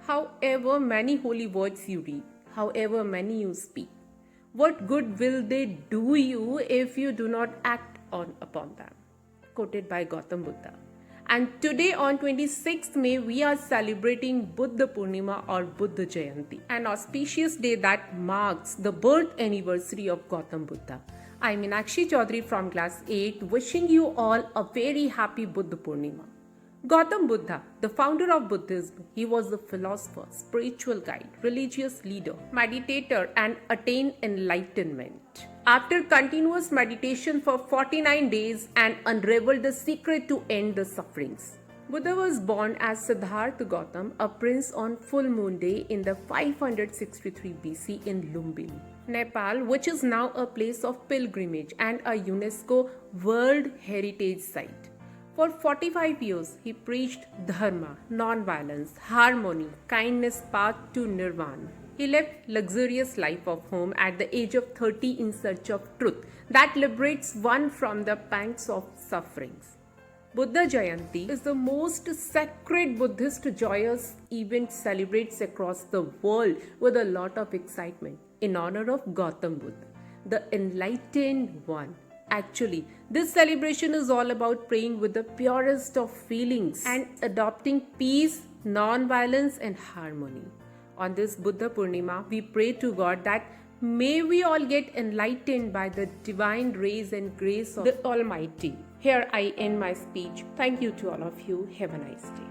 However many holy words you read, however many you speak, what good will they do you if you do not act upon them? Quoted by Gautam Buddha. And today on 26th May, we are celebrating Buddha Purnima or Buddha Jayanti, an auspicious day that marks the birth anniversary of Gautam Buddha. I'm Meenakshi Chaudhary from class 8, wishing you all a very happy Buddha Purnima. Gautam Buddha, the founder of Buddhism, he was a philosopher, spiritual guide, religious leader, meditator, and attained enlightenment. After continuous meditation for 49 days and unraveled the secret to end the sufferings. Buddha was born as Siddhartha Gautam, a prince on full moon day in the 563 BC in Lumbini, Nepal, which is now a place of pilgrimage and a UNESCO World Heritage Site. For 45 years, he preached dharma, non-violence, harmony, kindness path to nirvana. He left luxurious life of home at the age of 30 in search of truth that liberates one from the pangs of sufferings. Buddha Jayanti is the most sacred Buddhist joyous event celebrates across the world with a lot of excitement in honor of Gautam Buddha, the enlightened one. Actually, this celebration is all about praying with the purest of feelings and adopting peace, non-violence and harmony. On this Buddha Purnima, we pray to God that may we all get enlightened by the divine rays and grace of the Almighty. Here I end my speech. Thank you to all of you. Have a nice day.